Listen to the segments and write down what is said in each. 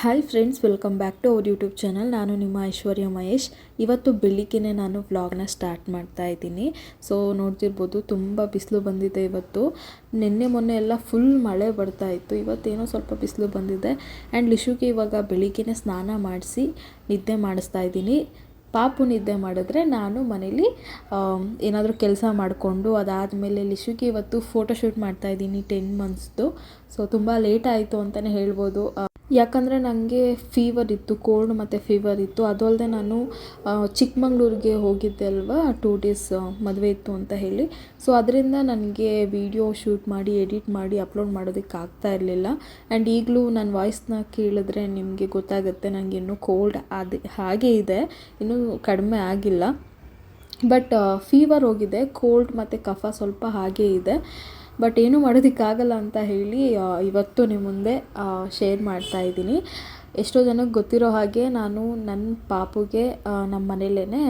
Hi friends, welcome back to our YouTube channel. ನಾನು ನಿಮ್ಮ ಐಶ್ವರ್ಯ ಮಹೇಶ್. ಇವತ್ತು ಬೆಳಿಗ್ಗೆನೇ ನಾನು ವ್ಲಾಗ್ನ ಸ್ಟಾರ್ಟ್ ಮಾಡ್ತಾ ಇದ್ದೀನಿ. ಸೊ ನೋಡ್ತಿರ್ಬೋದು, ತುಂಬ ಬಿಸಿಲು ಬಂದಿದೆ ಇವತ್ತು. ನಿನ್ನೆ ಮೊನ್ನೆ ಎಲ್ಲ ಫುಲ್ ಮಳೆ ಬರ್ತಾ ಇತ್ತು. ಇವತ್ತೇನೋ ಸ್ವಲ್ಪ ಬಿಸಿಲು ಬಂದಿದೆ. ಆ್ಯಂಡ್ ಲಿಶುಗೆ ಇವಾಗ ಬೆಳಿಗ್ಗೆನೇ ಸ್ನಾನ ಮಾಡಿಸಿ ನಿದ್ದೆ ಮಾಡಿಸ್ತಾ ಇದ್ದೀನಿ. ಪಾಪು ನಿದ್ದೆ ಮಾಡಿದ್ರೆ ನಾನು ಮನೇಲಿ ಏನಾದರೂ ಕೆಲಸ ಮಾಡಿಕೊಂಡು ಅದಾದಮೇಲೆ ಲಿಶುಗೆ ಇವತ್ತು ಫೋಟೋಶೂಟ್ ಮಾಡ್ತಾಯಿದ್ದೀನಿ 10 ಮಂತ್ಸ್ದು. ಸೊ ತುಂಬ ಲೇಟ್ ಆಯಿತು ಅಂತಲೇ ಹೇಳ್ಬೋದು. ಯಾಕಂದರೆ ನನಗೆ ಫೀವರ್ ಇತ್ತು, ಕೋಲ್ಡ್ ಮತ್ತು ಫೀವರ್ ಇತ್ತು. ಅದು ಅಲ್ಲದೆ ನಾನು ಚಿಕ್ಕಮಂಗ್ಳೂರಿಗೆ ಹೋಗಿದ್ದೆ ಅಲ್ವಾ, 2 ಡೇಸ್ ಮದುವೆ ಇತ್ತು ಅಂತ ಹೇಳಿ. ಸೊ ಅದರಿಂದ ನನಗೆ ವಿಡಿಯೋ ಶೂಟ್ ಮಾಡಿ ಎಡಿಟ್ ಮಾಡಿ ಅಪ್ಲೋಡ್ ಮಾಡೋದಕ್ಕೆ ಆಗ್ತಾ ಇರಲಿಲ್ಲ. ಆ್ಯಂಡ್ ಈಗಲೂ ನನ್ನ ವಾಯ್ಸ್ನ ಕೇಳಿದ್ರೆ ನಿಮಗೆ ಗೊತ್ತಾಗುತ್ತೆ, ನನಗೆ ಇನ್ನೂ ಕೋಲ್ಡ್ ಹಾಗೇ ಇದೆ, ಇನ್ನೂ ಕಡಿಮೆ ಆಗಿಲ್ಲ. ಬಟ್ ಫೀವರ್ ಹೋಗಿದೆ, ಕೋಲ್ಡ್ ಮತ್ತು ಕಫ ಸ್ವಲ್ಪ ಹಾಗೇ ಇದೆ. ಬಟ್ ಏನೂ ಮಾಡೋದಕ್ಕಾಗಲ್ಲ ಅಂತ ಹೇಳಿ ಇವತ್ತು ನಿಮ್ಮ ಮುಂದೆ ಶೇರ್ ಮಾಡ್ತಾಯಿದ್ದೀನಿ. ಎಷ್ಟೋ ಜನಕ್ಕೆ ಗೊತ್ತಿರೋ ಹಾಗೆ ನಾನು ನನ್ನ ಪಾಪುಗೆ ನಮ್ಮ ಮನೇಲೇ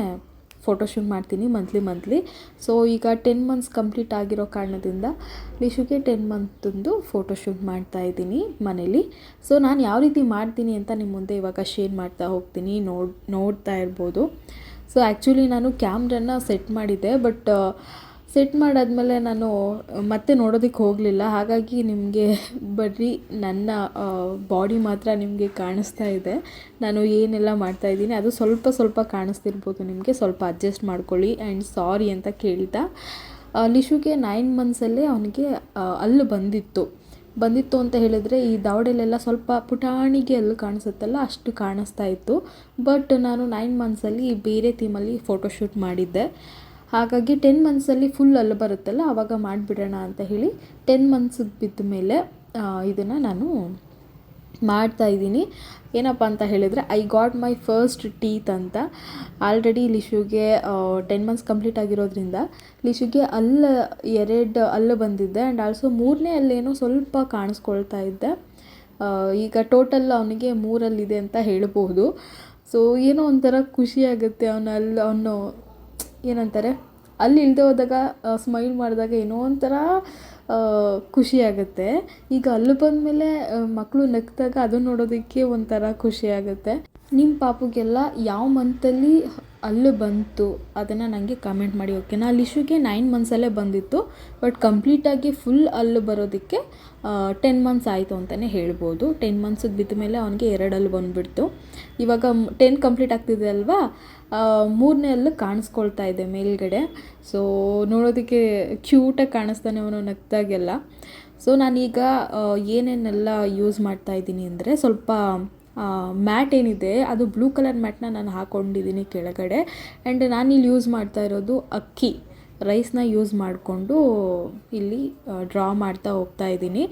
ಫೋಟೋಶೂಟ್ ಮಾಡ್ತೀನಿ ಮಂತ್ಲಿ. ಸೊ ಈಗ 10 ಮಂತ್ಸ್ ಕಂಪ್ಲೀಟ್ ಆಗಿರೋ ಕಾರಣದಿಂದ ಲಿಶುಗೆ 10 ಮಂತಂದು ಫೋಟೋಶೂಟ್ ಮಾಡ್ತಾಯಿದ್ದೀನಿ ಮನೇಲಿ. ಸೊ ನಾನು ಯಾವ ರೀತಿ ಮಾಡ್ತೀನಿ ಅಂತ ನಿಮ್ಮ ಮುಂದೆ ಇವಾಗ ಶೇರ್ ಮಾಡ್ತಾ ಹೋಗ್ತೀನಿ, ನೋಡ್ತಾ ಇರ್ಬೋದು. ಸೊ ಆ್ಯಕ್ಚುಲಿ ನಾನು ಕ್ಯಾಮ್ರನ್ನ ಸೆಟ್ ಮಾಡಿದ್ದೆ, ಬಟ್ ಸೆಟ್ ಮಾಡಾದ್ಮೇಲೆ ನಾನು ಮತ್ತೆ ನೋಡೋದಕ್ಕೆ ಹೋಗಲಿಲ್ಲ. ಹಾಗಾಗಿ ನಿಮಗೆ ಬರೀ ನನ್ನ ಬಾಡಿ ಮಾತ್ರ ನಿಮಗೆ ಕಾಣಿಸ್ತಾ ಇದೆ. ನಾನು ಏನೆಲ್ಲ ಮಾಡ್ತಾಯಿದ್ದೀನಿ ಅದು ಸ್ವಲ್ಪ ಕಾಣಿಸ್ತಿರ್ಬೋದು ನಿಮಗೆ, ಸ್ವಲ್ಪ ಅಡ್ಜಸ್ಟ್ ಮಾಡ್ಕೊಳ್ಳಿ. ಆ್ಯಂಡ್ ಸಾರಿ ಅಂತ ಕೇಳ್ತಾ, ಲಿಶುಗೆ 9 ಮಂತ್ಸಲ್ಲೇ ಅವನಿಗೆ ಅಲ್ಲು ಬಂದಿತ್ತು ಅಂತ ಹೇಳಿದರೆ, ಈ ದವಡೆಲೆಲ್ಲ ಸ್ವಲ್ಪ ಪುಟಾಣಿಗೆ ಅಲ್ಲು ಕಾಣಿಸುತ್ತಲ್ಲ, ಅಷ್ಟು ಕಾಣಿಸ್ತಾ ಇತ್ತು. ಬಟ್ ನಾನು 9 ಮಂತ್ಸಲ್ಲಿ ಬೇರೆ ಥೀಮಲ್ಲಿ ಫೋಟೋಶೂಟ್ ಮಾಡಿದ್ದೆ. ಹಾಗಾಗಿ 10 ಮಂತ್ಸಲ್ಲಿ ಫುಲ್ ಅಲ್ಲು ಬರುತ್ತಲ್ಲ, ಆವಾಗ ಮಾಡಿಬಿಡೋಣ ಅಂತ ಹೇಳಿ 10 ಮಂತ್ಸಿಗೆ ಬಿದ್ದ ಮೇಲೆ ಇದನ್ನು ನಾನು ಮಾಡ್ತಾಯಿದ್ದೀನಿ. ಏನಪ್ಪ ಅಂತ ಹೇಳಿದರೆ, I got my first teeth ಅಂತ. ಆಲ್ರೆಡಿ ಲಿಶುಗೆ 10 ಮಂತ್ಸ್ ಕಂಪ್ಲೀಟ್ ಆಗಿರೋದ್ರಿಂದ ಲಿಶುಗೆ 2 ಹಲ್ಲು ಬಂದಿದ್ದೆ. ಆ್ಯಂಡ್ ಆಲ್ಸೋ 3ನೇ ಹಲ್ಲೇನೋ ಸ್ವಲ್ಪ ಕಾಣಿಸ್ಕೊಳ್ತಾ ಇದ್ದೆ. ಈಗ ಟೋಟಲ್ ಅವನಿಗೆ 3 ಹಲ್ಲಿದೆ ಅಂತ ಹೇಳ್ಬೋದು. ಸೊ ಏನೋ ಒಂಥರ ಖುಷಿಯಾಗುತ್ತೆ. ಅವನು ಏನಂತಾರೆ, ಅಲ್ಲಿ ಇಲ್ಲದೆ ಹೋದಾಗ ಸ್ಮೈಲ್ ಮಾಡಿದಾಗ ಏನೋ ಒಂಥರ ಖುಷಿಯಾಗುತ್ತೆ. ಈಗ ಅಲ್ಲು ಬಂದಮೇಲೆ ಮಕ್ಕಳು ನಗ್ದಾಗ ಅದನ್ನು ನೋಡೋದಕ್ಕೆ ಒಂಥರ ಖುಷಿಯಾಗುತ್ತೆ. ನಿಮ್ಮ ಪಾಪುಗೆಲ್ಲ ಯಾವ ಮಂತಲ್ಲಿ ಅಲ್ಲು ಬಂತು ಅದನ್ನು ನನಗೆ ಕಮೆಂಟ್ ಮಾಡಿ, ಓಕೆನಾ? ಲಿಶುಗೆ 9 ಮಂತ್ಸಲ್ಲೇ ಬಂದಿತ್ತು, ಬಟ್ ಕಂಪ್ಲೀಟಾಗಿ ಫುಲ್ ಅಲ್ಲು ಬರೋದಕ್ಕೆ 10 ಮಂತ್ಸ್ ಆಯಿತು ಅಂತಲೇ ಹೇಳ್ಬೋದು. 10 ಮಂತ್ಸಿಗೆ ಬಿದ್ದ ಮೇಲೆ ಅವನಿಗೆ 2 ಹಲ್ಲು ಬಂದುಬಿಡ್ತು. ಇವಾಗ 10 ಕಂಪ್ಲೀಟ್ ಆಗ್ತಿದೆ ಅಲ್ವಾ, 3ನೇ ಹಲ್ಲು ಕಾಣಿಸ್ಕೊಳ್ತಾ ಇದೆ ಮೇಲ್ಗಡೆ. ಸೊ ನೋಡೋದಕ್ಕೆ ಕ್ಯೂಟಾಗಿ ಕಾಣಿಸ್ತಾನೆ ಅವನು ನಗ್ದಾಗೆಲ್ಲ. ಸೊ ನಾನೀಗ ಏನೇನೆಲ್ಲ ಯೂಸ್ ಮಾಡ್ತಾಯಿದ್ದೀನಿ ಅಂದರೆ, ಸ್ವಲ್ಪ ಮ್ಯಾಟ್ ಏನಿದೆ ಅದು ಬ್ಲೂ ಕಲರ್ ಮ್ಯಾಟ್ನ ನಾನು ಹಾಕ್ಕೊಂಡಿದ್ದೀನಿ ಕೆಳಗಡೆ. ಆ್ಯಂಡ್ ನಾನಿಲ್ಲಿ ಯೂಸ್ ಮಾಡ್ತಾ ಇರೋದು ರೈಸ್ನ ಯೂಸ್ ಮಾಡಿಕೊಂಡು ಇಲ್ಲಿ ಡ್ರಾ ಮಾಡ್ತಾ ಹೋಗ್ತಾ ಇದ್ದೀನಿ.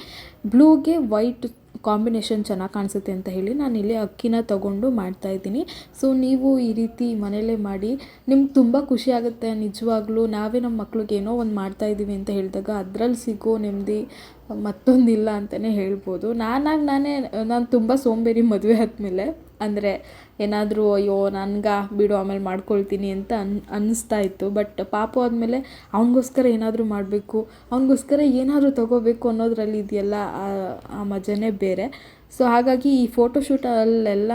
ಬ್ಲೂಗೆ ವೈಟ್ ಕಾಂಬಿನೇಷನ್ ಚೆನ್ನಾಗಿ ಕಾಣಿಸುತ್ತೆ ಅಂತ ಹೇಳಿ ನಾನಿಲ್ಲಿ ಅಕ್ಕಿನ ತೊಗೊಂಡು ಮಾಡ್ತಾಯಿದ್ದೀನಿ. ಸೊ ನೀವು ಈ ರೀತಿ ಮನೇಲೇ ಮಾಡಿ, ನಿಮ್ಗೆ ತುಂಬ ಖುಷಿಯಾಗುತ್ತೆ. ನಿಜವಾಗ್ಲೂ ನಾವೇ ನಮ್ಮ ಮಕ್ಳಿಗೆ ಏನೋ ಒಂದು ಮಾಡ್ತಾಯಿದ್ದೀವಿ ಅಂತ ಹೇಳಿದಾಗ ಅದರಲ್ಲಿ ಸಿಗೋ ನೆಮ್ಮದಿ ಮತ್ತೊಂದಿಲ್ಲ ಅಂತಲೇ ಹೇಳ್ಬೋದು. ನಾನು ತುಂಬ ಸೋಂಬೇರಿ ಮದುವೆ ಆದಮೇಲೆ. ಅಂದರೆ ಏನಾದರೂ ಅಯ್ಯೋ ನನಗೆ ಬಿಡು ಆಮೇಲೆ ಮಾಡ್ಕೊಳ್ತೀನಿ ಅಂತ ಅನ್ನಿಸ್ತಾ ಇತ್ತು. ಬಟ್ ಪಾಪು ಆದಮೇಲೆ ಅವನಿಗೋಸ್ಕರ ಏನಾದರೂ ಮಾಡಬೇಕು, ಅವನಿಗೋಸ್ಕರ ಏನಾದರೂ ತೊಗೋಬೇಕು ಅನ್ನೋದ್ರಲ್ಲಿ ಇದೆಯಲ್ಲ, ಆ ಮಜನೇ ಬೇರೆ. ಸೊ ಹಾಗಾಗಿ ಈ ಫೋಟೋಶೂಟಲ್ಲೆಲ್ಲ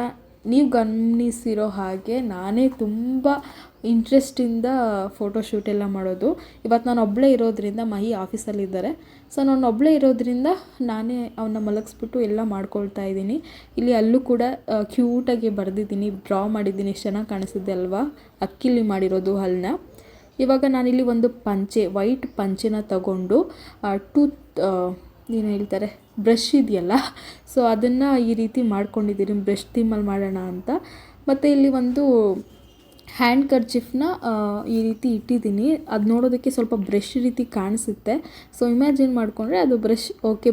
ನೀವು ಗಮನಿಸಿರೋ ಹಾಗೆ ನಾನೇ ತುಂಬ ಇಂಟ್ರೆಸ್ಟಿಂದ ಫೋಟೋಶೂಟ್ ಎಲ್ಲ ಮಾಡೋದು. ಇವತ್ತು ನಾನು ಒಬ್ಬಳೇ ಇರೋದ್ರಿಂದ ಮಹಿ ಆಫೀಸಲ್ಲಿದ್ದಾರೆ. ಸೊ ನಾನು ಒಬ್ಬಳೇ ಇರೋದ್ರಿಂದ ನಾನೇ ಅವನ್ನ ಮಲಗಿಸ್ಬಿಟ್ಟು ಎಲ್ಲ ಮಾಡ್ಕೊಳ್ತಾ ಇದ್ದೀನಿ. ಇಲ್ಲಿ ಅಲ್ಲೂ ಕೂಡ ಕ್ಯೂಟಾಗಿ ಬರೆದಿದ್ದೀನಿ, ಡ್ರಾ ಮಾಡಿದ್ದೀನಿ. ಎಷ್ಟು ಚೆನ್ನಾಗಿ ಕಾಣಿಸಿದ್ದೆ ಅಲ್ವಾ, ಅಕ್ಕಿಲಿ ಮಾಡಿರೋದು ಹಲ್ಲನ್ನ. ಇವಾಗ ನಾನಿಲ್ಲಿ ಒಂದು ವೈಟ್ ಪಂಚೆನ ತಗೊಂಡು ಏನು ಹೇಳ್ತಾರೆ, ಬ್ರಷ್ ಇದೆಯಲ್ಲ, ಸೊ ಅದನ್ನು ಈ ರೀತಿ ಮಾಡ್ಕೊಂಡಿದ್ದೀನಿ, ಬ್ರಷ್ ಥೀಮಲ್ಲಿ ಮಾಡೋಣ ಅಂತ. ಮತ್ತು ಇಲ್ಲಿ ಒಂದು ಹ್ಯಾಂಡ್ ಕರ್ಚಿಫ್ನ ಈ ರೀತಿ ಇಟ್ಟಿದ್ದೀನಿ. ಅದು ನೋಡೋದಕ್ಕೆ ಸ್ವಲ್ಪ ಬ್ರಷ್ ರೀತಿ ಕಾಣಿಸುತ್ತೆ. ಸೊ ಇಮ್ಯಾಜಿನ್ ಮಾಡಿಕೊಂಡ್ರೆ ಅದು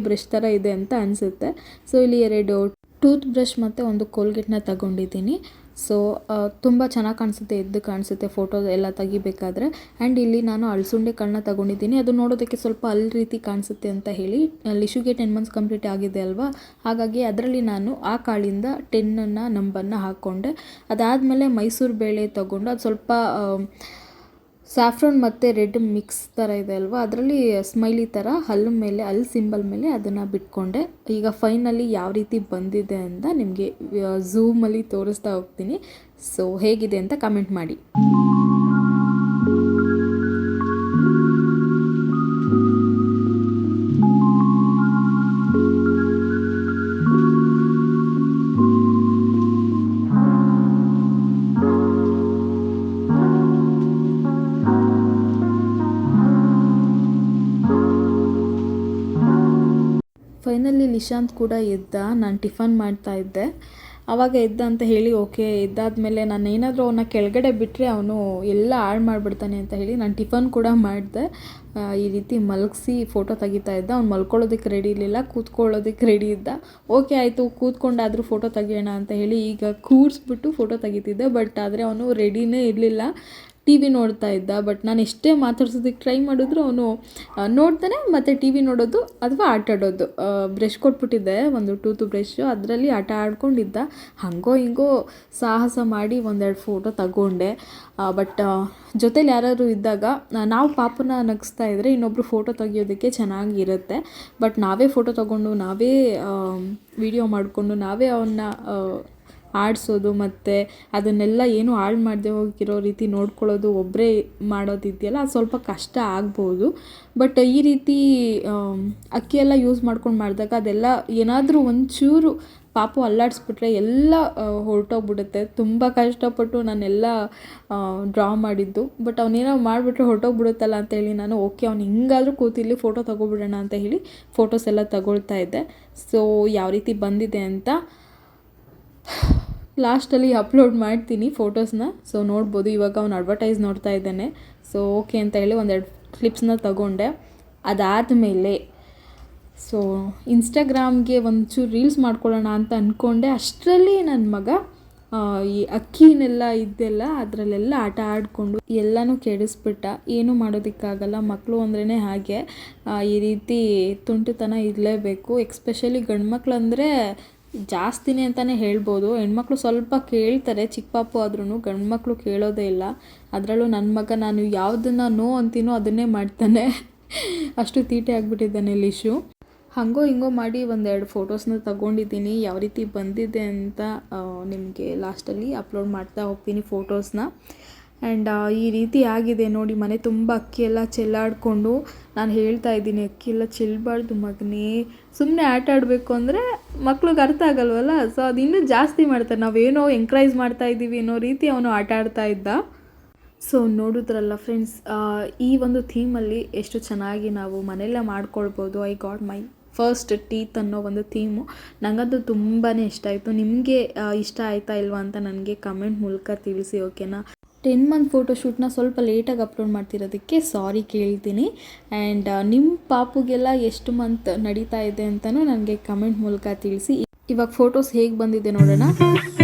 ಬ್ರಷ್ ಥರ ಇದೆ ಅಂತ ಅನಿಸುತ್ತೆ. ಸೊ ಇಲ್ಲಿ 2 ಟೂತ್ ಬ್ರಷ್ ಮತ್ತು ಒಂದು ಕೋಲ್ಗೇಟ್ನ ತಗೊಂಡಿದ್ದೀನಿ. ಸೊ ತುಂಬ ಚೆನ್ನಾಗಿ ಕಾಣಿಸುತ್ತೆ, ಎದ್ದು ಕಾಣಿಸುತ್ತೆ ಫೋಟೋ ಎಲ್ಲ ತೆಗಿಬೇಕಾದ್ರೆ. ಆ್ಯಂಡ್ ಇಲ್ಲಿ ನಾನು ಅಳಸುಂಡೆ ಕಾಳನ್ನ ತಗೊಂಡಿದ್ದೀನಿ. ಅದು ನೋಡೋದಕ್ಕೆ ಸ್ವಲ್ಪ ರೀತಿ ಕಾಣಿಸುತ್ತೆ ಅಂತ ಹೇಳಿ, ಲಿಶುಗೆ 10 ಮಂತ್ಸ್ ಕಂಪ್ಲೀಟ್ ಆಗಿದೆ ಅಲ್ವಾ, ಹಾಗಾಗಿ ಅದರಲ್ಲಿ ನಾನು ಆ ಕಾಳಿಂದ 10 ನಂಬರ್ನ ಹಾಕ್ಕೊಂಡೆ. ಅದಾದಮೇಲೆ ಮೈಸೂರು ಬೇಳೆ ತೊಗೊಂಡು ಅದು ಸ್ವಲ್ಪ ಸ್ಯಾಫ್ರಾನ್ ಮತ್ತು ರೆಡ್ ಮಿಕ್ಸ್ ಥರ ಇದೆ ಅಲ್ವಾ, ಅದರಲ್ಲಿ ಸ್ಮೈಲಿ ಥರ ಹಲ್ಲು ಮೇಲೆ ಹಲ್ಲು ಸಿಂಬಲ್ ಮೇಲೆ ಅದನ್ನು ಬಿಟ್ಕೊಂಡೆ. ಈಗ ಫೈನಲಿ ಯಾವ ರೀತಿ ಬಂದಿದೆ ಅಂತ ನಿಮಗೆ ಝೂಮಲ್ಲಿ ತೋರಿಸ್ತಾ ಹೋಗ್ತೀನಿ. ಸೊ ಹೇಗಿದೆ ಅಂತ ಕಮೆಂಟ್ ಮಾಡಿ. ಫೈನಲಿ ಲಿಶಾಂತ್ ಕೂಡ ಎದ್ದ. ನಾನು ಟಿಫನ್ ಮಾಡ್ತಾಯಿದ್ದೆ, ಆವಾಗ ಎದ್ದ ಅಂತ ಹೇಳಿ ಓಕೆ. ಎದ್ದಾದಮೇಲೆ ನಾನು ಏನಾದರೂ ಅವನ್ನ ಕೆಳಗಡೆ ಬಿಟ್ಟರೆ ಅವನು ಎಲ್ಲ ಹಾಳು ಮಾಡಿಬಿಡ್ತಾನೆ ಅಂತ ಹೇಳಿ ನಾನು ಟಿಫನ್ ಕೂಡ ಮಾಡಿದೆ. ಈ ರೀತಿ ಮಲಗಿಸಿ ಫೋಟೋ ತೆಗಿತಾ ಇದ್ದ. ಅವ್ನು ಮಲ್ಕೊಳ್ಳೋದಕ್ಕೆ ರೆಡಿ ಇರಲಿಲ್ಲ, ಕೂತ್ಕೊಳ್ಳೋದಕ್ಕೆ ರೆಡಿ ಇದ್ದ. ಓಕೆ ಆಯಿತು, ಕೂತ್ಕೊಂಡಾದರೂ ಫೋಟೋ ತೆಗಿಯೋಣ ಅಂತ ಹೇಳಿ ಈಗ ಕೂರಿಸ್ಬಿಟ್ಟು ಫೋಟೋ ತೆಗಿತಿದ್ದೆ. ಬಟ್ ಆದರೆ ಅವನು ರೆಡಿನೇ ಇರಲಿಲ್ಲ, ಟಿ ವಿ ನೋಡ್ತಾ ಇದ್ದ. ಬಟ್ ನಾನು ಎಷ್ಟೇ ಮಾತಾಡ್ಸೋದಕ್ಕೆ ಟ್ರೈ ಮಾಡಿದ್ರು ಅವನು ನೋಡ್ತಾನೆ ಮತ್ತು ಟಿ ವಿ ನೋಡೋದು ಅಥವಾ ಆಟ ಆಡೋದು. ಬ್ರಷ್ ಕೊಟ್ಬಿಟ್ಟಿದ್ದೆ, ಒಂದು ಟೂತ್ ಬ್ರಷು, ಅದರಲ್ಲಿ ಆಟ ಆಡ್ಕೊಂಡಿದ್ದ. ಹಾಗೋ ಹಿಂಗೋ ಸಾಹಸ ಮಾಡಿ ಒಂದೆರಡು ಫೋಟೋ ತಗೊಂಡೆ. ಬಟ್ ಜೊತೇಲಿ ಯಾರಾದ್ರು ಇದ್ದಾಗ ನಾವು ಪಾಪನ ನಗಿಸ್ತಾ ಇದ್ದರೆ ಇನ್ನೊಬ್ಬರು ಫೋಟೋ ತೆಗಿಯೋದಕ್ಕೆ ಚೆನ್ನಾಗಿರುತ್ತೆ. ಬಟ್ ನಾವೇ ಫೋಟೋ ತಗೊಂಡು ನಾವೇ ವಿಡಿಯೋ ಮಾಡಿಕೊಂಡು ನಾವೇ ಅವನ್ನ ಆಡಿಸೋದು ಮತ್ತು ಅದನ್ನೆಲ್ಲ ಏನು ಹಾಳು ಮಾಡದೆ ಹೋಗಿರೋ ರೀತಿ ನೋಡ್ಕೊಳ್ಳೋದು ಒಬ್ಬರೇ ಮಾಡೋದಿದೆಯಲ್ಲ, ಅದು ಸ್ವಲ್ಪ ಕಷ್ಟ ಆಗ್ಬೋದು. ಬಟ್ ಈ ರೀತಿ ಅಕ್ಕಿ ಎಲ್ಲ ಯೂಸ್ ಮಾಡ್ಕೊಂಡು ಮಾಡಿದಾಗ ಅದೆಲ್ಲ ಏನಾದರೂ ಒಂಚೂರು ಪಾಪು ಅಲ್ಲಾಡಿಸ್ಬಿಟ್ರೆ ಎಲ್ಲ ಹೊರಟೋಗ್ಬಿಡುತ್ತೆ. ತುಂಬ ಕಷ್ಟಪಟ್ಟು ನಾನೆಲ್ಲ ಡ್ರಾ ಮಾಡಿದ್ದು. ಬಟ್ ಅವನೇನೋ ಮಾಡಿಬಿಟ್ರೆ ಹೊರಟೋಗ್ಬಿಡುತ್ತಲ್ಲ ಅಂತೇಳಿ ನಾನು ಓಕೆ ಅವ್ನು ಹಿಂಗಾದರೂ ಕೂತಿಲ್ಲಿ ಫೋಟೋ ತಗೊಬಿಡೋಣ ಅಂತ ಹೇಳಿ ಫೋಟೋಸ್ ಎಲ್ಲ ತಗೊಳ್ತಾ ಇದ್ದೆ. ಸೊ ಯಾವ ರೀತಿ ಬಂದಿದೆ ಅಂತ ಲಾಸ್ಟಲ್ಲಿ ಅಪ್ಲೋಡ್ ಮಾಡ್ತೀನಿ ಫೋಟೋಸ್ನ. ಸೊ ನೋಡ್ಬೋದು. ಇವಾಗ ಅವ್ನು ಅಡ್ವರ್ಟೈಸ್ ನೋಡ್ತಾ ಇದ್ದಾನೆ. ಸೊ ಓಕೆ ಅಂತ ಹೇಳಿ ಒಂದೆರಡು ಕ್ಲಿಪ್ಸ್ನ ತಗೊಂಡೆ. ಅದಾದಮೇಲೆ ಸೊ ಇನ್ಸ್ಟಾಗ್ರಾಮ್ಗೆ ಒಂಚೂರು ರೀಲ್ಸ್ ಮಾಡ್ಕೊಳ್ಳೋಣ ಅಂತ ಅಂದ್ಕೊಂಡೆ. ಅಷ್ಟರಲ್ಲಿ ನನ್ನ ಮಗ ಈ ಅಕ್ಕಿನೆಲ್ಲ ಇದ್ದೆಲ್ಲ ಅದರಲ್ಲೆಲ್ಲ ಆಟ ಆಡಿಕೊಂಡು ಎಲ್ಲನೂ ಕೆಡಿಸ್ಬಿಟ್ಟ. ಏನೂ ಮಾಡೋದಕ್ಕಾಗಲ್ಲ, ಮಕ್ಕಳು ಅಂದ್ರೇ ಹಾಗೆ. ಈ ರೀತಿ ತುಂಟುತನ ಇರಲೇಬೇಕು. ಎಕ್ಸ್ಪೆಷಲಿ ಗಂಡು ಮಕ್ಳು ಅಂದರೆ ಜಾಸ್ತಿನೇ ಅಂತಲೇ ಹೇಳ್ಬೋದು. ಹೆಣ್ಮಕ್ಳು ಸ್ವಲ್ಪ ಕೇಳ್ತಾರೆ, ಚಿಕ್ಕ ಪಾಪು ಆದ್ರೂ ಗಂಡು ಮಕ್ಕಳು ಕೇಳೋದೇ ಇಲ್ಲ. ಅದರಲ್ಲೂ ನನ್ನ ಮಗ ನಾನು ಯಾವುದನ್ನು ನೋ ಅಂತೀನೋ ಅದನ್ನೇ ಮಾಡ್ತಾನೆ. ಅಷ್ಟು ತೀಟೆ ಆಗಿಬಿಟ್ಟಿದ್ದಾನೆ ಲಿಶು. ಹಾಗೋ ಹಿಂಗೋ ಮಾಡಿ ಒಂದೆರಡು ಫೋಟೋಸ್ನ ತಗೊಂಡಿದ್ದೀನಿ. ಯಾವ ರೀತಿ ಬಂದಿದೆ ಅಂತ ನಿಮಗೆ ಲಾಸ್ಟಲ್ಲಿ ಅಪ್ಲೋಡ್ ಮಾಡ್ತಾ ಹೋಗ್ತೀನಿ ಫೋಟೋಸ್ನ. ಆ್ಯಂಡ್ ಈ ರೀತಿ ಆಗಿದೆ ನೋಡಿ. ಮನೆ ತುಂಬ ಅಕ್ಕಿ ಎಲ್ಲ ಚೆಲ್ಲಾಡಿಕೊಂಡು ನಾನು ಹೇಳ್ತಾ ಇದ್ದೀನಿ, ಅಕ್ಕಿ ಎಲ್ಲ ಚೆಲ್ಲಬಾರ್ದು ಮಗನೇ, ಸುಮ್ಮನೆ ಆಟ ಆಡಬೇಕು ಅಂದರೆ ಮಕ್ಳಿಗೆ ಅರ್ಥ ಆಗಲ್ವಲ್ಲ. ಸೊ ಅದು ಇನ್ನೂ ಜಾಸ್ತಿ ಮಾಡ್ತಾರೆ. ನಾವೇನೋ ಎಂಕರೇಜ್ ಮಾಡ್ತಾ ಇದ್ದೀವಿ ಅನ್ನೋ ರೀತಿ ಅವನು ಆಟ ಆಡ್ತಾ ಇದ್ದ. ಸೊ ನೋಡಿದ್ರಲ್ಲ ಫ್ರೆಂಡ್ಸ್, ಈ ಒಂದು ಥೀಮಲ್ಲಿ ಎಷ್ಟು ಚೆನ್ನಾಗಿ ನಾವು ಮನೆಯಲ್ಲೇ ಮಾಡ್ಕೊಳ್ಬೋದು. I got my first teeth ಅನ್ನೋ ಒಂದು ಥೀಮು ನನಗಂತೂ ತುಂಬಾ ಇಷ್ಟ ಆಯಿತು. ನಿಮಗೆ ಇಷ್ಟ ಆಯಿತಾ ಇಲ್ವಾ ಅಂತ ನನಗೆ ಕಮೆಂಟ್ ಮೂಲಕ ತಿಳಿಸಿ, ಓಕೆನಾ. 10 ಮಂತ್ ಫೋಟೋಶೂಟ್ನ ಸ್ವಲ್ಪ ಲೇಟಾಗಿ ಅಪ್ಲೋಡ್ ಮಾಡ್ತಿರೋದಕ್ಕೆ ಸಾರಿ ಕೇಳ್ತೀನಿ. ಆ್ಯಂಡ್ ನಿಮ್ಮ ಪಾಪುಗೆಲ್ಲ ಎಷ್ಟು ಮಂತ್ ನಡೀತಾ ಇದೆ ಅಂತಲೂ ನನಗೆ ಕಮೆಂಟ್ ಮೂಲಕ ತಿಳಿಸಿ. ಇವಾಗ ಫೋಟೋಸ್ ಹೇಗೆ ಬಂದಿದೆ ನೋಡೋಣ.